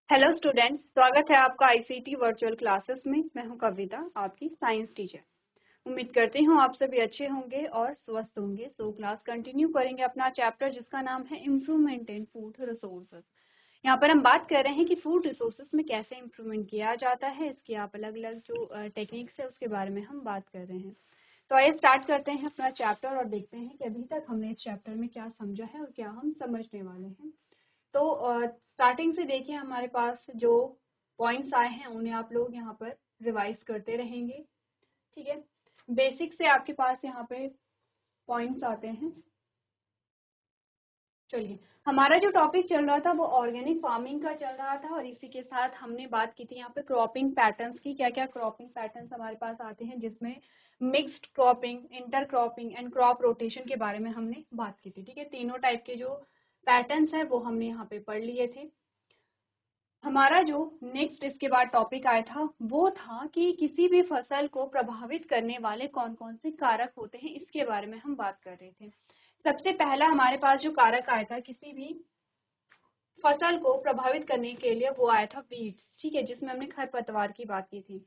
Hello students, स्वागत है आपका आईसीटी वर्चुअल क्लासेस में। मैं हूं कविता, आपकी साइंस टीचर। उम्मीद करती हूं आप सभी अच्छे होंगे और स्वस्थ होंगे। सो क्लास कंटिन्यू करेंगे अपना चैप्टर जिसका नाम है इम्प्रूवमेंट इन फूड रिसोर्सेज। यहाँ पर हम बात कर रहे हैं कि फूड रिसोर्सेज में कैसे इम्प्रूवमेंट किया जाता है। इसकी आप अलग अलग जो टेक्निक्स है उसके बारे में हम बात कर रहे हैं। तो आइए स्टार्ट करते हैं अपना चैप्टर और देखते हैं कि अभी तक हमने इस चैप्टर में क्या समझा है और क्या हम समझने वाले हैं। तो स्टार्टिंग से देखिए, हमारे पास जो पॉइंट्स आए हैं उन्हें आप लोग यहाँ पर रिवाइज करते रहेंगे। ठीक है, बेसिक से आपके पास यहाँ पे पॉइंट्स आते हैं। चलिए, हमारा जो टॉपिक चल रहा था वो ऑर्गेनिक फार्मिंग का चल रहा था और इसी के साथ हमने बात की थी यहाँ पे क्रॉपिंग पैटर्न्स की। क्या क्या क्रॉपिंग पैटर्न्स हमारे पास आते हैं, जिसमें mixed cropping, inter cropping and crop rotation के बारे में हमने बात की थी। ठीक है, तीनों टाइप के जो पैटर्न्स है वो हमने यहाँ पे पढ़ लिए थे। हमारा जो नेक्स्ट इसके बाद टॉपिक आया था वो था कि किसी भी फसल को प्रभावित करने वाले कौन कौन से कारक होते हैं, इसके बारे में हम बात कर रहे थे। सबसे पहला हमारे पास जो कारक आया था किसी भी फसल को प्रभावित करने के लिए, वो आया था वीड्स। ठीक है, जिसमें हमने खरपतवार की बात की थी।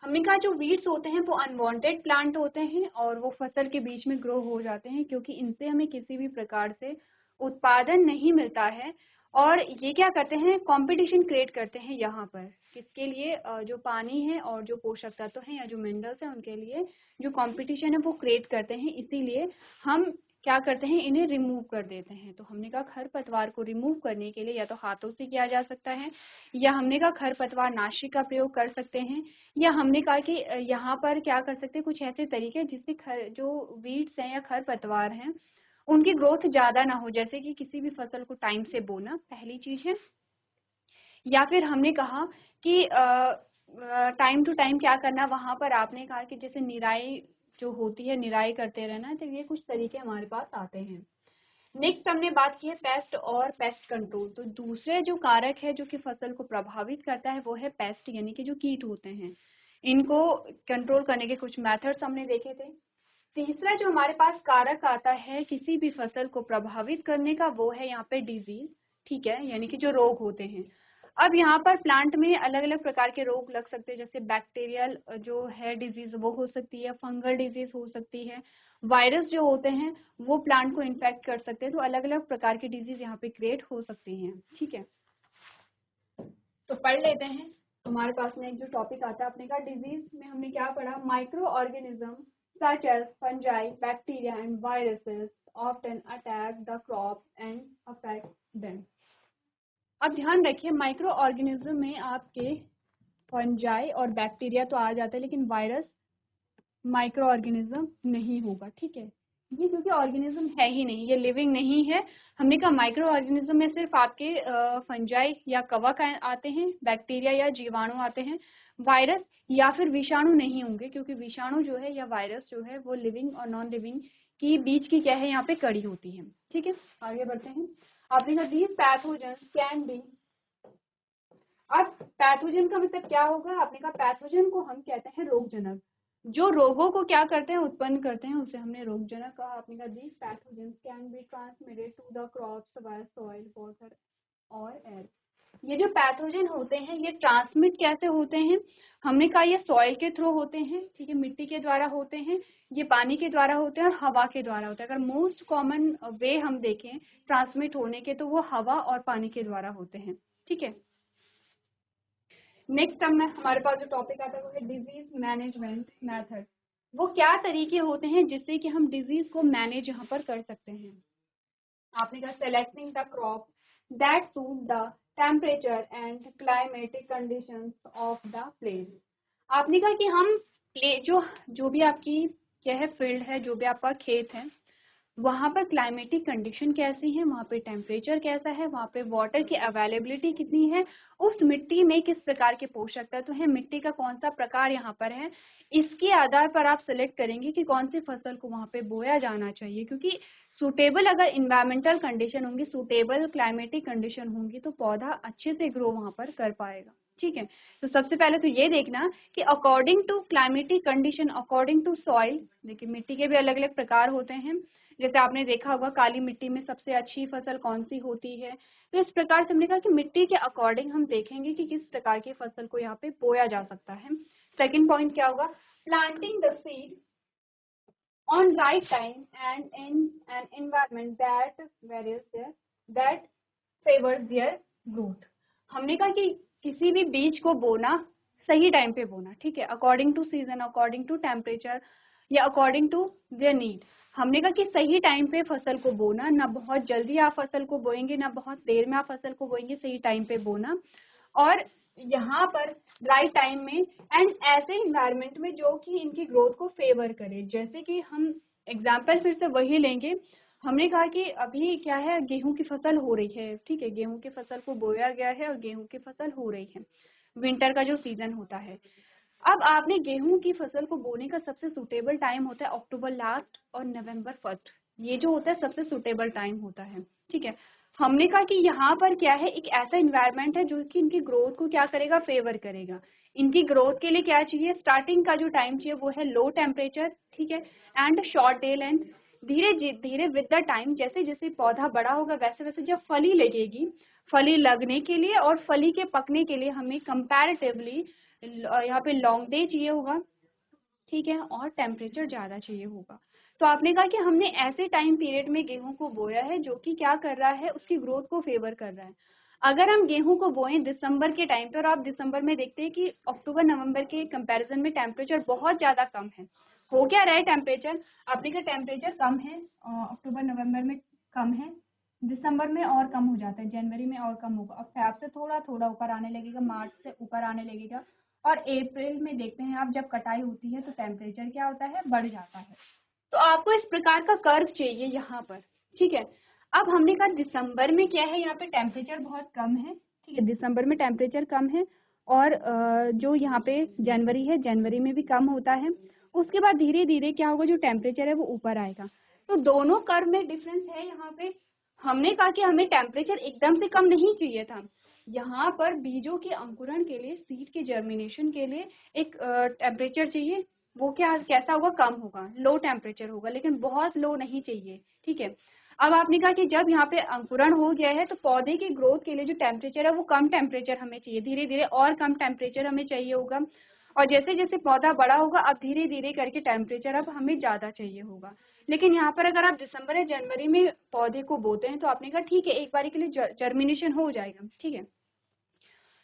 हमने कहा जो वीड्स होते हैं वो अनवांटेड प्लांट होते हैं और वो फसल के बीच में ग्रो हो जाते हैं, क्योंकि इनसे हमें किसी भी प्रकार से उत्पादन नहीं मिलता है। और ये क्या करते हैं, कंपटीशन क्रिएट करते हैं यहाँ पर। किसके लिए? जो पानी है और जो पोषक तत्व हैं या जो मिनरल्स हैं उनके लिए जो कंपटीशन है वो क्रिएट करते हैं। इसीलिए हम क्या करते हैं, इन्हें रिमूव कर देते हैं। तो हमने कहा खरपतवार को रिमूव करने के लिए या तो हाथों से किया जा सकता है, या हमने कहा खरपतवार नाशी का प्रयोग कर सकते हैं, या हमने कहा कि यहाँ पर क्या कर सकते हैं, कुछ ऐसे तरीके जिससे जो वीड्स हैं या खरपतवार हैं उनकी ग्रोथ ज्यादा ना हो, जैसे कि किसी भी फसल को टाइम से बोना, पहली चीज है। या फिर हमने कहा कि टाइम टू टाइम क्या करना, वहां पर आपने कहा कि जैसे निराई जो होती है, निराई करते रहना। तो ये कुछ तरीके हमारे पास आते हैं। नेक्स्ट हमने बात की है पेस्ट और पेस्ट कंट्रोल। तो दूसरे जो कारक है जो कि फसल को प्रभावित करता है वो है पेस्ट, यानी कि जो कीट होते हैं। इनको कंट्रोल करने के कुछ मेथड्स हमने देखे थे। तीसरा जो हमारे पास कारक आता है किसी भी फसल को प्रभावित करने का, वो है यहाँ पे डिजीज। ठीक है, यानी कि जो रोग होते हैं। अब यहाँ पर प्लांट में अलग अलग प्रकार के रोग लग सकते हैं, जैसे बैक्टीरियल जो है डिजीज वो हो सकती है, फंगल डिजीज हो सकती है, वायरस जो होते हैं वो प्लांट को इन्फेक्ट कर सकते हैं। तो अलग अलग प्रकार की डिजीज यहाँ पे क्रिएट हो सकती हैं। ठीक है, तो पढ़ लेते हैं। हमारे पास में एक जो टॉपिक आता है, अपने का डिजीज में हमने क्या पढ़ा, micro organism such as fungi, bacteria and viruses often attack the crops and affect them. अब ध्यान रखिए, माइक्रो ऑर्गेनिज्म में आपके फंजाई और बैक्टीरिया तो आ जाता है, लेकिन वायरस माइक्रो ऑर्गेनिज्म नहीं होगा। ठीक है, ये क्योंकि ऑर्गेनिज्म है ही नहीं, ये लिविंग नहीं है। हमने कहा माइक्रो ऑर्गेनिज्म में सिर्फ आपके फंजाई या कवक आते हैं, बैक्टीरिया या जीवाणु आते हैं। वायरस या फिर विषाणु नहीं होंगे, क्योंकि विषाणु जो है या वायरस जो है वो लिविंग और नॉन लिविंग की बीच की क्या है, यहाँ पे कड़ी होती है। ठीक है, आगे बढ़ते हैं। आपने कहा दीज पैथोजन कैन बी। अब पैथोजन का मतलब क्या होगा, आपने कहा पैथोजन को हम कहते हैं रोगजनक। जो रोगों को क्या करते हैं, उत्पन्न करते हैं, उसे हमने रोगजनक कहा। आपने कहा these pathogens can be transmitted to the crops by soil, water और एयर। ये जो पैथोजन होते हैं ये ट्रांसमिट कैसे होते हैं, हमने कहा ये सॉइल के थ्रू होते हैं। ठीक है, मिट्टी के द्वारा होते हैं, ये पानी के द्वारा होते हैं और हवा के द्वारा होते हैं। अगर मोस्ट कॉमन वे हम देखें ट्रांसमिट होने के, तो वो हवा और पानी के द्वारा होते हैं। ठीक है, नेक्स्ट हमारे पास जो टॉपिक आता है वो है डिजीज मैनेजमेंट मेथड। वो क्या तरीके होते हैं जिससे कि हम डिजीज को मैनेज यहाँ पर कर सकते हैं। आपने कहा selecting the crop that suit the temperature and climatic conditions of the place. आपने कहा कि हम प्ले जो भी आपकी क्या है फील्ड है, जो भी आपका खेत है, वहाँ पर क्लाइमेटिक कंडीशन कैसी है, वहाँ पे टेम्परेचर कैसा है, वहाँ पे वाटर की अवेलेबिलिटी कितनी है, उस मिट्टी में किस प्रकार के पोषक तत्व हैं, मिट्टी का कौन सा प्रकार यहाँ पर है, इसके आधार पर आप सिलेक्ट करेंगे कि कौन सी फसल को वहाँ पे बोया जाना चाहिए। क्योंकि सूटेबल अगर इन्वायरमेंटल कंडीशन होंगी, सूटेबल क्लाइमेटिक कंडीशन होंगी, तो पौधा अच्छे से ग्रो वहाँ पर कर पाएगा। ठीक है, तो सबसे पहले तो ये देखना कि according to climatic condition, according to soil, देखिए मिट्टी के भी अलग अलग प्रकार होते हैं, जैसे आपने देखा होगा काली मिट्टी में सबसे अच्छी फसल कौन सी होती है। तो इस प्रकार से हमने कहा कि मिट्टी के अकॉर्डिंग हम देखेंगे कि किस प्रकार की फसल को यहाँ पे बोया जा सकता है। सेकंड पॉइंट क्या होगा, planting the seed on right time and in an environment that favors their growth। हमने कहा कि किसी भी बीज को बोना सही टाइम पे बोना, ठीक है, according to season, according to temperature या अकॉर्डिंग टू देयर नीड। हमने कहा कि सही टाइम पे फसल को बोना, ना बहुत जल्दी आप फसल को बोएंगे ना बहुत देर में आप फसल को बोएंगे, सही टाइम पे बोना और यहाँ पर राइट टाइम में एंड ऐसे इन्वायरमेंट में जो कि इनकी ग्रोथ को फेवर करे। जैसे कि हम एग्जाम्पल फिर से वही लेंगे, हमने कहा कि अभी क्या है, गेहूं की फसल हो रही है, ठीक है, गेहूं की फसल को बोया गया है और गेहूं की फसल हो रही है, विंटर का जो सीजन होता है। अब आपने गेहूं की फसल को बोने का सबसे सुटेबल टाइम होता है अक्टूबर लास्ट और नवंबर फर्स्ट, ये जो होता है सबसे सुटेबल टाइम होता है, ठीक है। हमने कहा कि यहाँ पर क्या है, एक ऐसा इन्वायरमेंट है जो कि इनकी ग्रोथ को क्या करेगा, फेवर करेगा। इनकी ग्रोथ के लिए क्या चाहिए, स्टार्टिंग का जो टाइम चाहिए वो है लो टेम्परेचर, ठीक है, एंड शॉर्ट डे लेंथ। धीरे धीरे विद द टाइम जैसे जैसे पौधा बड़ा होगा वैसे वैसे जब फली लगेगी, फली लगने के लिए और फली के पकने के लिए हमें कंपैरेटिवली यहाँ पे लॉन्ग डे चाहिए होगा, ठीक है, और टेम्परेचर ज़्यादा चाहिए होगा। तो आपने कहा कि हमने ऐसे टाइम पीरियड में गेहूं को बोया है जो कि क्या कर रहा है, उसकी ग्रोथ को फेवर कर रहा है। अगर हम गेहूं को बोएं दिसंबर के टाइम पे और आप दिसंबर में देखते हैं कि अक्टूबर नवंबर के कंपैरिजन में टेम्परेचर बहुत ज़्यादा कम है, हो क्या रहा है टेम्परेचर, आपने कहा टेम्परेचर कम है, अक्टूबर नवंबर में कम है, दिसंबर में और कम हो जाता है, जनवरी में और कम होगा, अब फैब से थोड़ा थोड़ा ऊपर आने लगेगा, मार्च से ऊपर आने लगेगा और अप्रैल में देखते हैं आप जब कटाई होती है तो टेम्परेचर क्या होता है, बढ़ जाता है। तो आपको इस प्रकार का कर्व चाहिए यहाँ पर, ठीक है। अब हमने कहा दिसंबर में क्या है, यहाँ पे टेम्परेचर बहुत कम है, ठीक है, दिसंबर में टेम्परेचर कम है और जो यहाँ पे जनवरी है, जनवरी में भी कम होता है। उसके बाद धीरे धीरे क्या होगा, जो टेम्परेचर है वो ऊपर आएगा। तो दोनों कर्व में डिफरेंस है यहाँ पे। हमने कहा कि हमें टेम्परेचर एकदम से कम नहीं चाहिए था, यहाँ पर बीजों के अंकुरण के लिए, सीड के जर्मिनेशन के लिए एक टेम्परेचर चाहिए, वो क्या कैसा होगा, कम होगा, लो टेम्परेचर होगा, लेकिन बहुत लो नहीं चाहिए, ठीक है। अब आपने कहा कि जब यहाँ पे अंकुरण हो गया है तो पौधे की ग्रोथ के लिए जो टेम्परेचर है वो कम टेम्परेचर हमें चाहिए, धीरे धीरे और कम टेम्परेचर हमें चाहिए होगा और जैसे जैसे पौधा बड़ा होगा अब धीरे धीरे करके टेम्परेचर अब हमें ज़्यादा चाहिए होगा। लेकिन यहाँ पर अगर आप दिसंबर या जनवरी में पौधे को बोते हैं तो आपने कहा ठीक है एक बारी के लिए जर्मिनेशन हो जाएगा, ठीक है,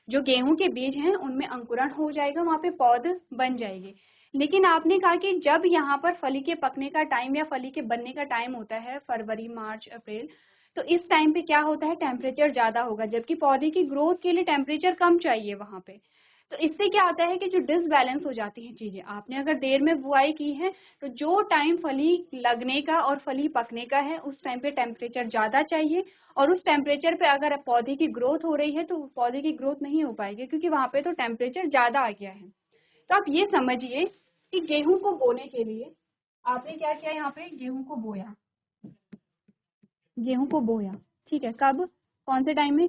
जो गेहूं के बीज हैं उनमें अंकुरण हो जाएगा, वहां पे पौध बन जाएगी। लेकिन आपने कहा कि जब यहाँ पर फली के पकने का टाइम या फली के बनने का टाइम होता है फरवरी मार्च अप्रैल, तो इस टाइम पे क्या होता है, टेम्परेचर ज्यादा होगा, जबकि पौधे की ग्रोथ के लिए टेम्परेचर कम चाहिए वहां पे। तो इससे क्या होता है कि जो डिसबैलेंस हो जाती हैं चीजें, आपने अगर देर में बुआई की है तो जो टाइम फली लगने का और फली पकने का है उस टाइम पे टेम्परेचर ज्यादा चाहिए और उस टेम्परेचर पे अगर पौधे की ग्रोथ हो रही है तो पौधे की ग्रोथ नहीं हो पाएगी क्योंकि वहां पे तो टेम्परेचर ज्यादा आ गया है। तो आप ये समझिए कि गेहूं को बोने के लिए आपने क्या किया, यहाँ पे गेहूं को बोया, गेहूं को बोया, ठीक है, कब, कौन से टाइम में,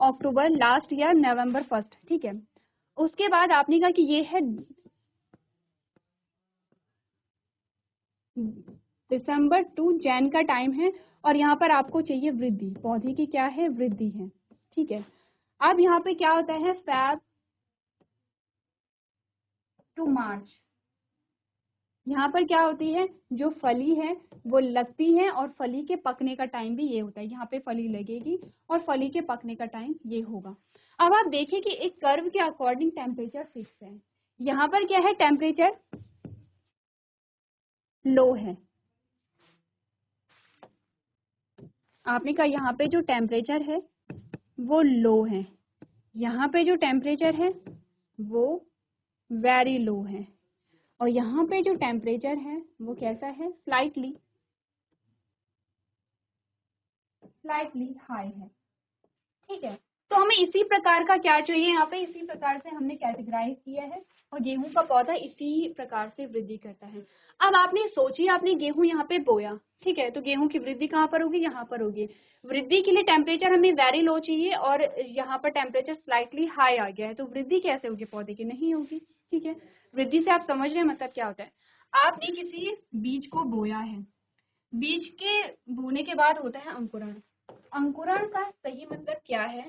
अक्टूबर लास्ट या नवंबर फर्स्ट, ठीक है। उसके बाद आपने कहा कि ये है दिसंबर टू जैन का टाइम है और यहाँ पर आपको चाहिए वृद्धि, पौधे की क्या है, वृद्धि है, ठीक है। अब यहाँ पे क्या होता है, फैब टू मार्च, यहाँ पर क्या होती है, जो फली है वो लगती है और फली के पकने का टाइम भी ये होता है, यहाँ पे फली लगेगी और फली के पकने का टाइम ये होगा। अब आप देखिए कि एक कर्व के अकॉर्डिंग टेम्परेचर फिक्स है, यहाँ पर क्या है, टेम्परेचर लो है, आपने कहा यहाँ पे जो टेम्परेचर है वो लो है, यहाँ पे जो टेम्परेचर है वो वेरी लो है और यहाँ पे जो टेम्परेचर है वो कैसा है, स्लाइटली हाई है, ठीक है। तो हमें इसी प्रकार का क्या चाहिए, यहाँ पे इसी प्रकार से हमने कैटेगराइज किया है और गेहूं का पौधा इसी प्रकार से वृद्धि करता है। अब आपने सोचिए आपने गेहूं यहाँ पे बोया, ठीक है, तो गेहूं की वृद्धि कहाँ पर होगी, यहाँ पर होगी। वृद्धि के लिए टेम्परेचर हमें वेरी लो चाहिए और यहाँ पर टेम्परेचर स्लाइटली हाई आ गया है, तो वृद्धि कैसे होगी, पौधे की नहीं होगी, ठीक है। वृद्धि से आप समझ रहे हैं मतलब क्या होता है, आपने किसी बीज को बोया है, बीज के बोने के बाद होता है अंकुरण। अंकुरण का सही मतलब क्या है,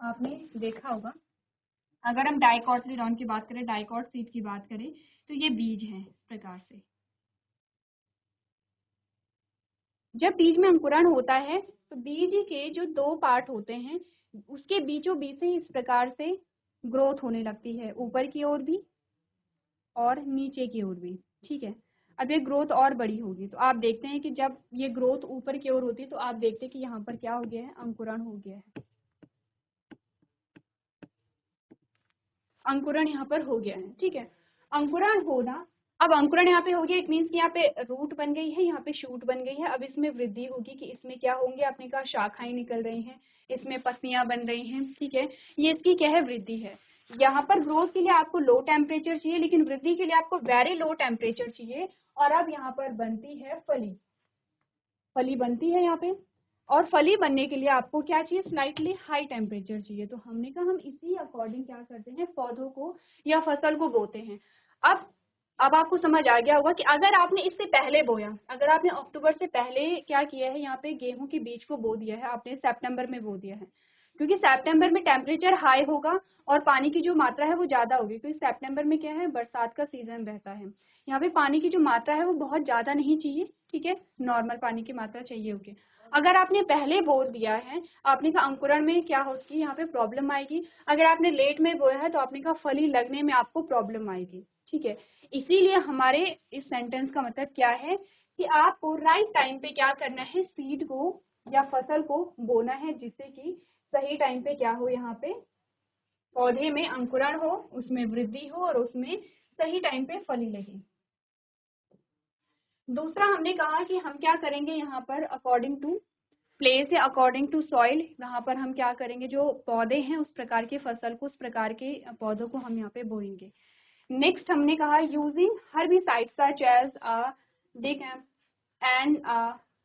आपने देखा होगा। अगर हम डाइकोटिलेडोन की बात करें, डाइकोट सीड की बात करें, तो ये बीज है इस प्रकार से। जब बीज में अंकुरण होता है तो बीज के जो दो पार्ट होते हैं उसके बीचों बीच से इस प्रकार से ग्रोथ होने लगती है, ऊपर की ओर भी और नीचे की ओर भी। ठीक है, अब ये ग्रोथ और बड़ी होगी तो आप देखते हैं कि जब ये ग्रोथ ऊपर की ओर होती है तो आप देखते हैं कि यहाँ पर क्या हो गया है, अंकुरण हो गया है। अंकुरण यहाँ पर हो गया है। ठीक है, अंकुरण होना, अब अंकुरण यहाँ पे हो गया, इट मीन्स कि यहाँ पे रूट बन गई है, यहाँ पे शूट बन गई है। अब इसमें वृद्धि होगी कि इसमें क्या होंगे, आपने कहा शाखाएं निकल रही हैं, इसमें पत्तियां बन रही हैं। ठीक है, ये इसकी क्या है, वृद्धि है। यहाँ पर ग्रोथ के लिए आपको लो टेम्परेचर चाहिए, लेकिन वृद्धि के लिए आपको वेरी लो टेम्परेचर चाहिए। और अब यहाँ पर बनती है फली, फली बनती है यहाँ पे। और फली बनने के लिए आपको क्या चाहिए, स्लाइटली हाई टेम्परेचर चाहिए। तो हमने कहा हम इसी अकॉर्डिंग क्या करते हैं, पौधों को या फसल को बोते हैं। अब अब आपको समझ आ गया होगा कि अगर आपने इससे पहले बोया, अगर आपने अक्टूबर से पहले क्या किया है, यहाँ पे गेहूं के बीज को बो दिया है, आपने सितंबर में बो दिया है, क्योंकि सितंबर में टेम्परेचर हाई होगा और पानी की जो मात्रा है वो ज्यादा होगी, क्योंकि सितंबर में क्या है, बरसात का सीजन रहता है। यहाँ पे पानी की जो मात्रा है वो बहुत ज्यादा नहीं चाहिए। ठीक है, नॉर्मल पानी की मात्रा चाहिए होगी। अगर आपने पहले बो दिया है, आपने कहा अंकुरण में क्या होगी, यहाँ पे प्रॉब्लम आएगी। अगर आपने लेट में बोया है तो आपने कहा फली लगने में आपको प्रॉब्लम आएगी। ठीक है, इसीलिए हमारे इस सेंटेंस का मतलब क्या है कि आपको राइट टाइम पे क्या करना है, सीड को या फसल को बोना है, जिससे कि सही टाइम पे क्या हो, यहाँ पे पौधे में अंकुरण हो, उसमें वृद्धि हो और उसमें सही टाइम पे फली लगे। दूसरा हमने कहा कि हम क्या करेंगे, यहाँ पर अकॉर्डिंग टू प्लेस या अकॉर्डिंग टू सॉइल, यहाँ पर हम क्या करेंगे, जो पौधे हैं उस प्रकार के फसल को, उस प्रकार के पौधों को हम यहाँ पे बोएंगे। नेक्स्ट हमने कहा using herbicides such as decamp and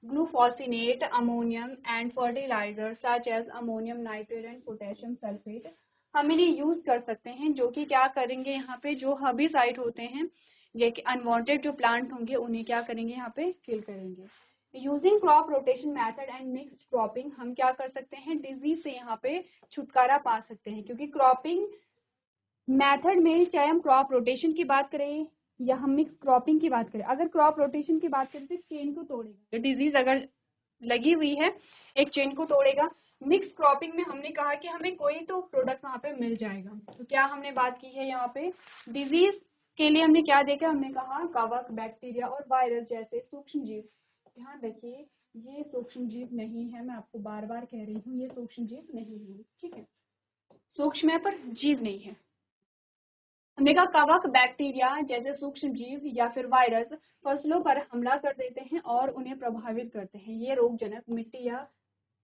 glufosinate, ammonium and fertilizers such as ammonium nitrate and potassium sulfate हम इन्हें यूज कर सकते हैं, जो कि क्या करेंगे, यहाँ पे जो हर्बिसाइड होते हैं, ये कि अनवांटेड जो प्लांट होंगे उन्हें क्या करेंगे, यहाँ पे किल करेंगे। Using crop rotation method and mixed cropping हम क्या कर सकते हैं, डिजीज से यहाँ पे छुटकारा पा सकते हैं, क्योंकि क्रॉपिंग मेथड में चाहे हम क्रॉप रोटेशन की बात करें या हम मिक्स क्रॉपिंग की बात करें, अगर क्रॉप रोटेशन की बात करें तो चेन को तोड़ेगा, डिजीज अगर लगी हुई है एक चेन को तोड़ेगा। मिक्स क्रॉपिंग में हमने कहा कि हमें कोई तो प्रोडक्ट वहाँ पे मिल जाएगा। तो क्या हमने बात की है, यहाँ पे डिजीज के लिए हमने क्या देखा, हमने कहा कवक, बैक्टीरिया और वायरस जैसे सूक्ष्म जीव। ध्यान रखिए, ये सूक्ष्म जीव नहीं है, मैं आपको बार बार कह रही हूँ, ये सूक्ष्म जीव नहीं है। ठीक है, सूक्ष्म है पर जीव नहीं है। हमने कहा कवक, बैक्टीरिया जैसे सूक्ष्म जीव या फिर वायरस फसलों पर हमला कर देते हैं और उन्हें प्रभावित करते हैं। ये रोगजनक मिट्टी या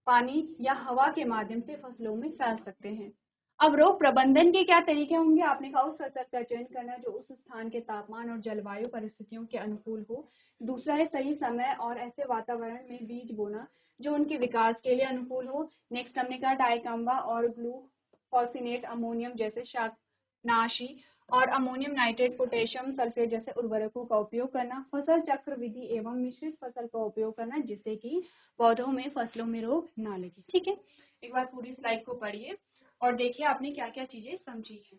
पानी या हवा के माध्यम से फसलों में फैल सकते हैं। अब रोग प्रबंधन के क्या तरीके होंगे, आपने कहा उस फसल का चयन करना जो उस स्थान के तापमान और जलवायु परिस्थितियों के अनुकूल हो। दूसरा है सही समय और ऐसे वातावरण में बीज बोना जो उनके विकास के लिए अनुकूल हो। नेक्स्ट हमने कहा डाइकम्बा और ग्लूफोसिनेट, अमोनियम जैसे शाकनाशी और अमोनियम नाइट्रेट, पोटेशियम सल्फेट जैसे उर्वरकों का उपयोग करना। फसल चक्र विधि एवं मिश्रित फसल का उपयोग करना, जिससे कि पौधों में, फसलों में रोग ना लगे। ठीक है, एक बार पूरी स्लाइड को पढ़िए और देखिए आपने क्या क्या चीजें समझी हैं।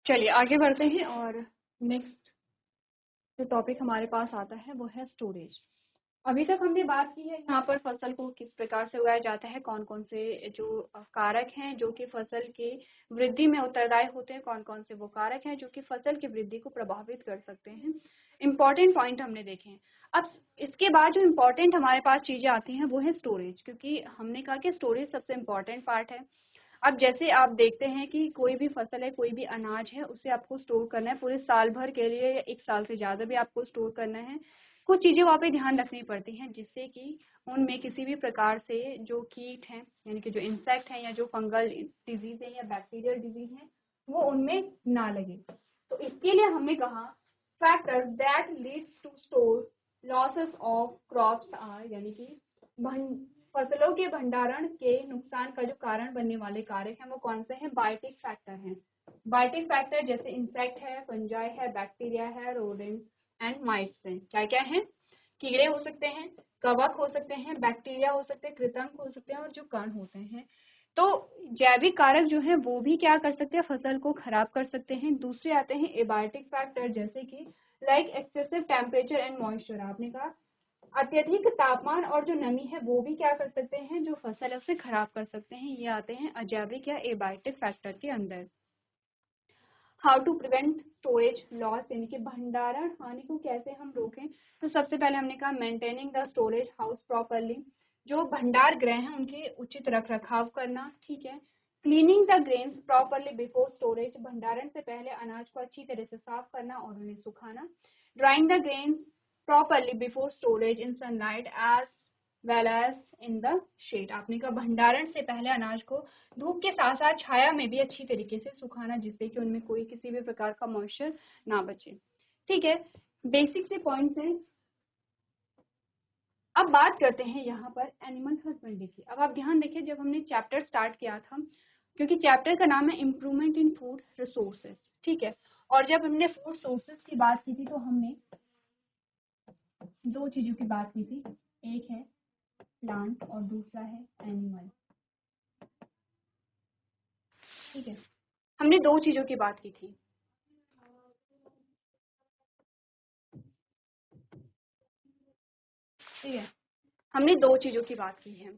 चलिए आगे बढ़ते हैं और नेक्स्ट जो टॉपिक हमारे पास आता है वो है स्टोरेज। अभी तक हमने बात की है यहाँ पर फसल को किस प्रकार से उगाया जाता है, कौन कौन से जो कारक हैं जो कि फसल के वृद्धि में उत्तरदायी होते हैं, कौन कौन से वो कारक हैं जो कि फसल की वृद्धि को प्रभावित कर सकते हैं। इम्पॉर्टेंट पॉइंट हमने देखे हैं। अब इसके बाद जो इम्पोर्टेंट हमारे पास चीजें आती हैं वो है स्टोरेज, क्योंकि हमने कहा कि स्टोरेज सबसे इम्पोर्टेंट पार्ट है। अब जैसे आप देखते हैं कि कोई भी फसल है, कोई भी अनाज है, उसे आपको स्टोर करना है पूरे साल भर के लिए या एक साल से ज़्यादा भी आपको स्टोर करना है। कुछ चीज़ें वहाँ पे ध्यान रखनी पड़ती हैं, जिससे कि उनमें किसी भी प्रकार से जो कीट हैं, यानी कि जो इंसेक्ट हैं या जो फंगल डिजीज है या बैक्टीरियल डिजीज है, वो उनमें ना लगे। तो इसके लिए हमने कहा factors that leads to store losses of crops are, यानी कि फसलों के भंडारण के नुकसान का जो कारण बनने वाले कारक हैं वो कौन से हैं? बायोटिक फैक्टर हैं। बायोटिक फैक्टर जैसे इंसेक्ट है, फंजाई है, बैक्टीरिया है, रोडेंट एंड माइट्स हैं। क्या क्या हैं? कीड़े हो सकते हैं, कवक हो सकते हैं, बैक्टीरिया हो सकते हैं, कृंतक हो सकते हैं और जो कण होते हैं। तो जैविक कारक जो है वो भी क्या कर सकते हैं? फसल को खराब कर सकते हैं। दूसरे आते हैं एबायोटिक फैक्टर, जैसे कि like excessive temperature and moisture. आपने कहा अत्यधिक तापमान और जो नमी है वो भी क्या कर सकते हैं? जो फसल है उसे खराब कर सकते हैं। ये आते हैं अजैविक या एबायोटिक फैक्टर के अंदर। How to prevent storage loss, यानी कि भंडारण हानि को कैसे हम रोकें? तो सबसे पहले हमने कहा maintaining the storage house properly, जो भंडार गृह हैं उनके उचित रख रखाव करना, ठीक है। Cleaning the grains properly before storage, भंडारण से पहले अनाज को अच्छी तरह से साफ करना और उन्हें सुखाना। Drying the grains properly before storage in sunlight as well as in the shade. आपने कहा भंडारण से पहले अनाज को धूप के साथ साथ छाया में भी अच्छी तरीके से सुखाना, जिससे कि उनमें कोई किसी भी प्रकार का मॉइस्चर ना बचे, ठीक है। बेसिक से पॉइंट्स हैं। अब बात करते हैं यहाँ पर एनिमल हस्बेंड्री की। अब आप ध्यान देखिए, जब हमने चैप्टर स्टार्ट किया था, क्योंकि चैप्टर का नाम है इम्प्रूवमेंट इन फूड रिसोर्सेज, ठीक है, और जब हमने फूड सोर्सेज की बात की थी तो हमने दो चीजों की बात की थी, एक है प्लांट और दूसरा है एनिमल, ठीक है। हमने दो चीजों की बात की थी, ठीक है, हमने दो चीजों की बात की है।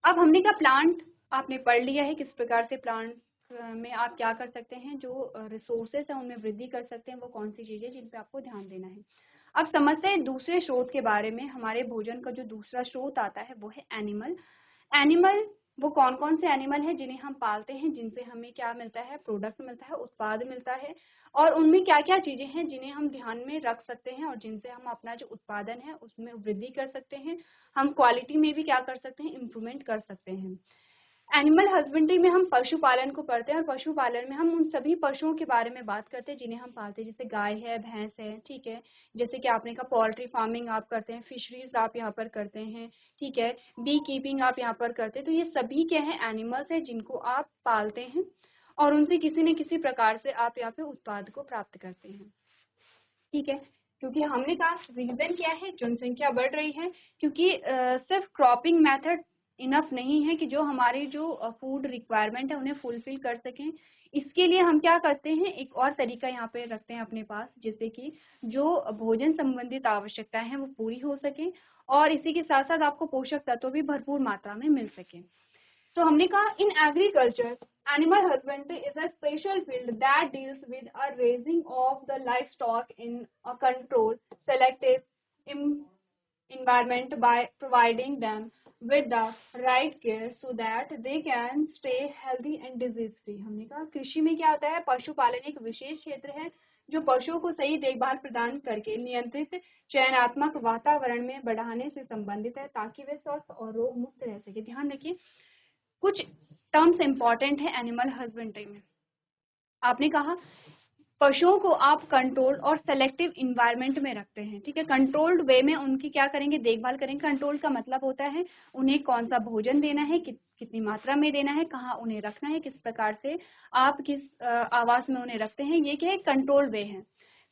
अब हमने कहा प्लांट आपने पढ़ लिया है, किस प्रकार से प्लांट में आप क्या कर सकते हैं, जो रिसोर्सेस है उनमें वृद्धि कर सकते हैं, वो कौन सी चीजें जिन पे आपको ध्यान देना है। अब समझते हैं दूसरे स्रोत के बारे में। हमारे भोजन का जो दूसरा स्रोत आता है वो है एनिमल। एनिमल वो कौन कौन से एनिमल हैं जिन्हें हम पालते हैं, जिनसे हमें क्या मिलता है? प्रोडक्ट मिलता है, उत्पाद मिलता है। और उनमें क्या क्या चीजें हैं जिन्हें हम ध्यान में रख सकते हैं और जिनसे हम अपना जो उत्पादन है उसमें वृद्धि कर सकते हैं, हम क्वालिटी में भी क्या कर सकते हैं? इम्प्रूवमेंट कर सकते हैं। एनिमल हस्बेंड्री में हम पशुपालन को पढ़ते हैं और पशुपालन में हम उन सभी पशुओं के बारे में बात करते हैं जिन्हें हम पालते हैं, जैसे गाय है, भैंस है, ठीक है। जैसे कि आपने कहा पोल्ट्री फार्मिंग आप करते हैं, फिशरीज आप यहाँ पर करते हैं, ठीक है, बी कीपिंग आप यहाँ पर करते हैं। तो ये सभी क्या है? एनिमल्स है जिनको आप पालते हैं और उनसे किसी न किसी प्रकार से आप यहाँ पे उत्पाद को प्राप्त करते हैं, ठीक है। क्योंकि हमने कहा रीजन क्या है? जनसंख्या बढ़ रही है, क्योंकि सिर्फ क्रॉपिंग मेथड इनफ नहीं है कि जो हमारी जो फूड रिक्वायरमेंट है उन्हें फुलफिल कर सकें। इसके लिए हम क्या करते हैं? एक और तरीका यहाँ पे रखते हैं अपने पास, जिससे कि जो भोजन संबंधित आवश्यकताएं हैं वो पूरी हो सके और इसी के साथ साथ आपको पोषक तत्व भी भरपूर मात्रा में मिल सके। तो हमने कहा in agriculture animal husbandry is a special field that deals with a raising of the life stock in a control selective environment by providing them with the right care so that they can stay healthy and disease free। हमने कहा कृषि में क्या होता है? पशुपालन एक विशेष क्षेत्र है जो पशुओं को सही देखभाल प्रदान करके नियंत्रित चयनात्मक वातावरण में बढ़ाने से संबंधित है ताकि वे स्वस्थ और रोग मुक्त रह सके। ध्यान रखिए, कुछ टर्म्स इंपॉर्टेंट है एनिमल हस्बेंड्री में। आपने कहा पशुओं को आप कंट्रोल और सेलेक्टिव इन्वायरमेंट में रखते हैं, ठीक है। कंट्रोल्ड वे में उनकी क्या करेंगे? देखभाल करेंगे। कंट्रोल का मतलब होता है उन्हें कौन सा भोजन देना है, कितनी मात्रा में देना है, कहाँ उन्हें रखना है, किस प्रकार से आप किस आवास में उन्हें रखते हैं, ये क्या है? कंट्रोल वे है।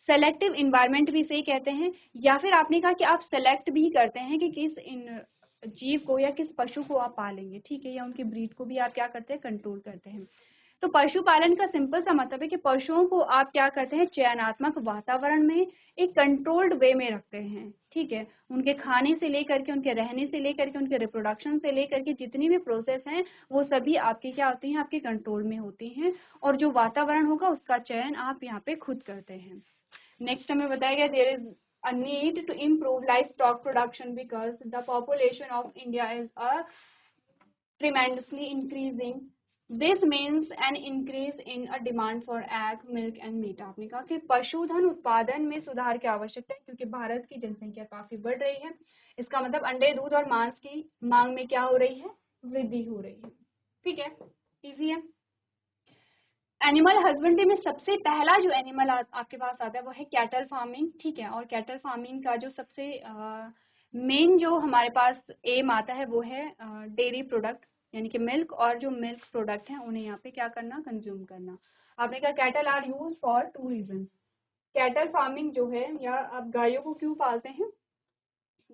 सेलेक्टिव इन्वायरमेंट भी इसे कहते हैं। या फिर आपने कहा कि आप सेलेक्ट भी करते हैं कि किस इन जीव को या किस पशु को आप पालेंगे, ठीक है, या उनकी ब्रीड को भी आप क्या करते हैं? कंट्रोल करते हैं। तो पशुपालन का सिंपल सा मतलब है कि पशुओं को आप क्या करते हैं? चयनात्मक वातावरण में एक कंट्रोल्ड वे में रखते हैं, ठीक है। उनके खाने से लेकर के, उनके रहने से लेकर के, उनके रिप्रोडक्शन से लेकर के जितनी भी प्रोसेस हैं वो सभी आपकी क्या होती हैं? आपके कंट्रोल में होती हैं और जो वातावरण होगा उसका चयन आप यहाँ पे खुद करते हैं। नेक्स्ट हमें बताया गया there is a need to improve livestock production because the population of India is tremendously increasing. This means an increase in a demand for egg, milk and meat। आपने कहा कि पशुधन उत्पादन में सुधार की आवश्यकता है क्योंकि भारत की जनसंख्या काफी बढ़ रही है। इसका मतलब अंडे, दूध और मांस की मांग में क्या हो रही है? वृद्धि हो रही है, ठीक है, इजी है। एनिमल हस्बेंड्री में सबसे पहला जो एनिमल आपके पास आता है वो है कैटल फार्मिंग, ठीक है। और कैटल फार्मिंग का जो सबसे मेन जो हमारे पास एम आता है वो है डेयरी प्रोडक्ट, यानी कि मिल्क, और जो मिल्क प्रोडक्ट हैं उन्हें यहाँ पे क्या करना, कंज्यूम करना। आपने कहा cattle are use for 2 reason. Cattle farming जो है, या आप गायों को क्यों पालते हैं,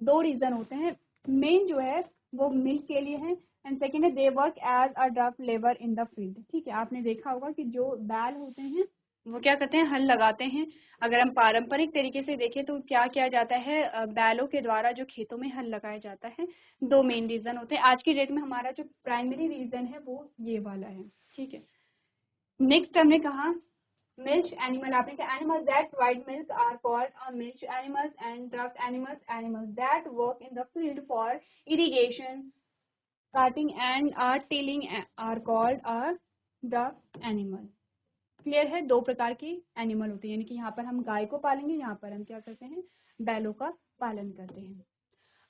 2 रीजन होते हैं। मेन जो है वो मिल्क के लिए है, एंड सेकेंड है they work as a draft labour in the field, ठीक है। आपने देखा होगा कि जो बैल होते हैं वो क्या करते हैं, हल लगाते हैं। अगर हम पारंपरिक तरीके से देखें तो क्या किया जाता है, बैलों के द्वारा जो खेतों में हल लगाया जाता है। 2 मेन रीजन होते हैं। आज की डेट में हमारा जो प्राइमरी रीजन है वो ये वाला है, ठीक है। नेक्स्ट हमने कहा मिल्क एनिमल, आपने कहा animals that provide milk are called milk animals, and draft animals animals that work in the field for irrigation, carting and tilling are called draft animal. Clear है, 2 प्रकार के एनिमल होते हैं, यानी कि यहाँ पर हम गाय को पालेंगे, यहाँ पर हम क्या करते हैं, बैलों का पालन करते हैं।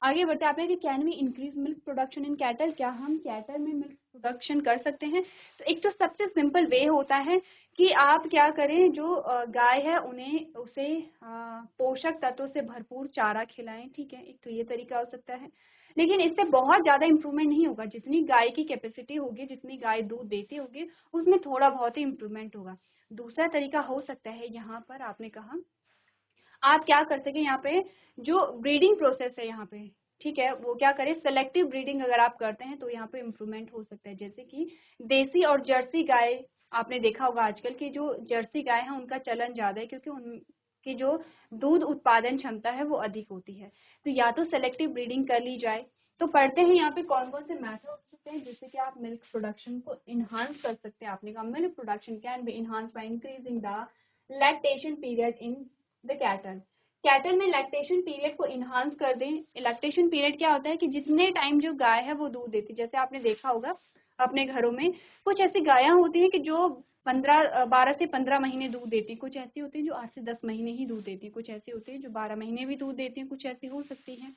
आगे बढ़ते हैं, आपने कि can we increase milk production in cattle, क्या हम कैटल में मिल्क प्रोडक्शन कर सकते हैं। तो एक तो सबसे सिंपल वे होता है कि आप क्या करें, जो गाय है उन्हें उसे पोषक तत्वों से भरपूर चारा खिलाएं, ठीक है। एक तो ये तरीका हो सकता है, लेकिन इससे बहुत ज़्यादा इम्प्रूवमेंट नहीं होगा। जितनी गाय की कैपेसिटी होगी, जितनी गाय दूध देती होगी, उसमें थोड़ा बहुत ही इम्प्रूवमेंट होगा। दूसरा तरीका हो सकता है, यहाँ पर आपने कहा आप क्या कर सके, यहाँ पे जो ब्रीडिंग प्रोसेस है यहाँ पे, ठीक है, वो क्या करें, सेलेक्टिव ब्रीडिंग अगर आप करते हैं तो यहाँ पे इम्प्रूवमेंट हो सकता है। जैसे कि देसी और जर्सी गाय, आपने देखा होगा आजकल की जो जर्सी गाय है उनका चलन ज्यादा है, क्योंकि उनकी जो दूध उत्पादन क्षमता है वो अधिक होती है। तो या तो सेलेक्टिव ब्रीडिंग कर ली जाए। तो पढ़ते हैं यहाँ पे कौन कौन से मेथड हो सकते हैं जिससे कि आप मिल्क प्रोडक्शन को इनहांस कर सकते हैं। आपने कहा milk production can be enhance by increasing the lactation period in the cattle. Cattle में लैक्टेशन पीरियड को इनहांस कर दें। लैक्टेशन पीरियड क्या होता है कि जितने टाइम जो गाय है वो दूध देती है, जैसे आपने देखा होगा अपने घरों में कुछ ऐसी गायें होती हैं कि जो 12 से 15 महीने दूध देती, कुछ ऐसी होती है जो 8 से 10 महीने ही दूध देती, कुछ ऐसी होती है जो 12 महीने भी दूध देती हैं, कुछ ऐसी हो सकती है।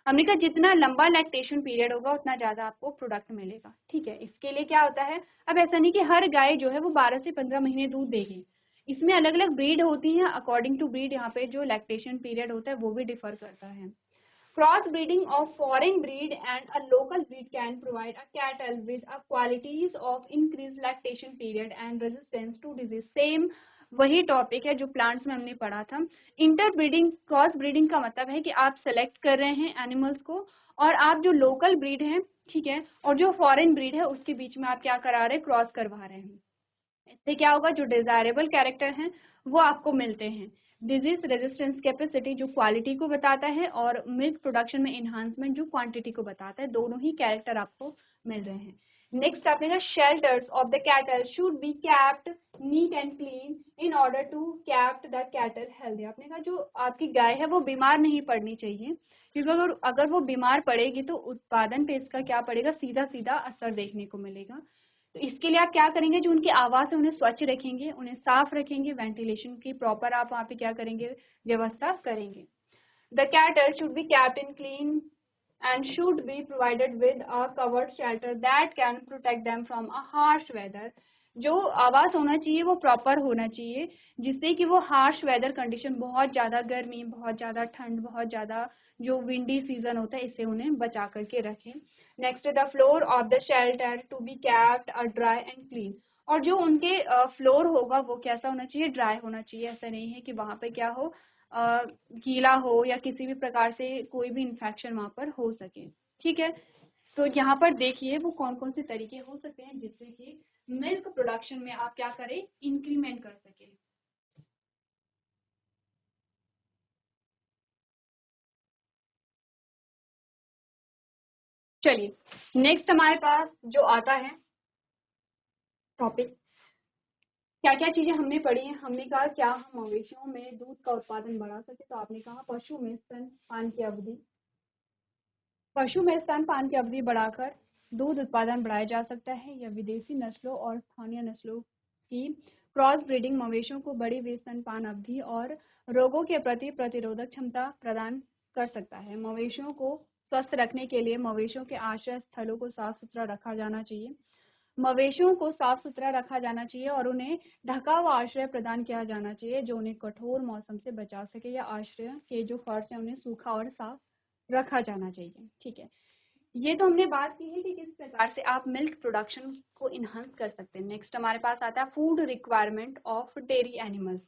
हमने कहा जितना लंबा लैक्टेशन पीरियड होगा उतना ज्यादा आपको प्रोडक्ट मिलेगा, ठीक है। इसके लिए क्या होता है, अब ऐसा नहीं कि हर गाय जो है वो 12 से 15 महीने दूध देगी, इसमें अलग अलग ब्रीड होती हैं। अकॉर्डिंग टू ब्रीड यहाँ पे जो लैक्टेशन पीरियड होता है वो भी डिफर करता है। Cross breeding of foreign breed and a local breed can provide a cattle with a qualities of increase lactation period and resistance to disease. Same वही टॉपिक है जो प्लांट्स में हमने पढ़ा था। इंटरब्रीडिंग, क्रॉस ब्रीडिंग का मतलब है कि आप सेलेक्ट कर रहे हैं एनिमल्स को, और आप जो लोकल ब्रीड है, ठीक है, और जो फॉरेन ब्रीड है उसके बीच में आप क्या करा रहे हैं, क्रॉस करवा रहे हैं। इससे क्या होगा, जो डिजायरेबल कैरेक्टर हैं वो आपको मिलते हैं। डिजीज रेजिस्टेंस कैपेसिटी जो क्वालिटी को बताता है, और मिल्क प्रोडक्शन में इन्हांसमेंट जो क्वांटिटी को बताता है, दोनों ही कैरेक्टर आपको मिल रहे हैं। नेक्स्ट आपने कहा shelters of the cattle should be kept neat and clean in order to kept the cattle healthy. आपने कहा जो आपकी गाय है वो बीमार नहीं पड़नी चाहिए, क्योंकि अगर वो बीमार पड़ेगी तो उत्पादन पे इसका क्या पड़ेगा, सीधा सीधा असर देखने को मिलेगा। तो इसके लिए आप क्या करेंगे, जो उनकी आवाज़ है उन्हें स्वच्छ रखेंगे, उन्हें साफ रखेंगे, वेंटिलेशन की प्रॉपर आप वहाँ पे क्या करेंगे, व्यवस्था करेंगे। The cattle should be kept in clean and should be provided with a covered shelter that can protect them from a harsh weather। जो आवास होना चाहिए वो प्रॉपर होना चाहिए, जिससे कि वो हार्श वेदर कंडीशन, बहुत ज़्यादा गर्मी, बहुत ज़्यादा ठंड, बहुत ज़्यादा जो विंडी सीजन होता है, इससे उन्हें बचा करके रखें। Next, the floor of the shelter to be kept a dry and clean. और जो उनके फ्लोर होगा वो कैसा होना चाहिए, ड्राई होना चाहिए। ऐसा नहीं है कि वहाँ पे क्या हो, गीला हो या किसी भी प्रकार से कोई भी इन्फेक्शन वहाँ पर हो सके, ठीक है। तो यहाँ पर देखिए वो कौन कौन से तरीके हो सकते हैं जिससे कि मिल्क प्रोडक्शन में आप क्या करें, इंक्रीमेंट कर सके। चलिए नेक्स्ट हमारे पास जो आता है टॉपिक, क्या क्या चीजें हमने पढ़ी हैं। हमने कहा क्या हम मवेशियों में दूध का उत्पादन बढ़ा सके, तो आपने कहा पशु में स्तनपान की अवधि, पशु में स्तनपान की अवधि बढ़ाकर दूध उत्पादन बढ़ाया जा सकता है, या विदेशी नस्लों और स्थानीय नस्लों की क्रॉस ब्रीडिंग मवेशियों को बड़ी हुई स्तनपान अवधि और रोगों के प्रति प्रतिरोधक क्षमता प्रदान कर सकता है। मवेशियों को स्वस्थ रखने के लिए मवेशियों के आश्रय स्थलों को साफ सुथरा रखा जाना चाहिए। मवेशियों को साफ सुथरा रखा जाना चाहिए और उन्हें ढका हुआ आश्रय प्रदान किया जाना चाहिए जो उन्हें कठोर मौसम से बचा सके, या आश्रय के जो फर्श है उन्हें सूखा और साफ रखा जाना चाहिए। ठीक है, ये तो हमने बात की है कि किस प्रकार से आप मिल्क प्रोडक्शन को इन्हांस कर सकते हैं। नेक्स्ट हमारे पास आता है food requirement of dairy animals.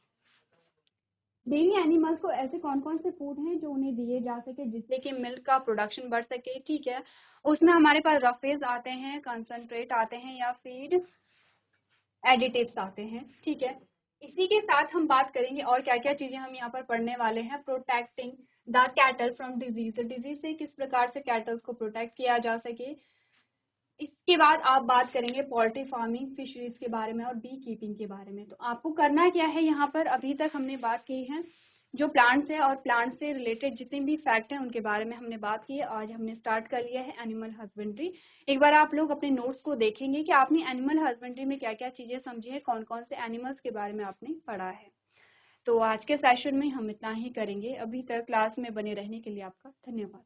Dairy animals को ऐसे कौन कौन से फूड हैं जो उन्हें दिए जा सके जिससे कि मिल्क का प्रोडक्शन बढ़ सके। ठीक है, उसमें हमारे पास रफेज आते हैं, कंसंट्रेट आते हैं, या फीड एडिटिव्स आते हैं। ठीक है, इसी के साथ हम बात करेंगे और क्या क्या चीजें हम यहाँ पर पढ़ने वाले हैं। Protecting the cattle from disease, disease से किस प्रकार से कैटल्स को प्रोटेक्ट किया जा सके। इसके बाद आप बात करेंगे पोल्ट्री फार्मिंग, फिशरीज के बारे में और बी कीपिंग के बारे में। तो आपको करना क्या है, यहाँ पर अभी तक हमने बात की है जो प्लांट्स है और प्लांट से रिलेटेड जितने भी फैक्ट हैं उनके बारे में हमने बात की है। आज हमने स्टार्ट कर लिया है एनिमल हस्बेंड्री। एक बार आप लोग अपने नोट्स को देखेंगे कि आपने एनिमल हस्बेंड्री में क्या क्या चीजें समझी है, कौन कौन से एनिमल्स के बारे में आपने पढ़ा है। तो आज के सेशन में हम इतना ही करेंगे। अभी तक क्लास में बने रहने के लिए आपका धन्यवाद।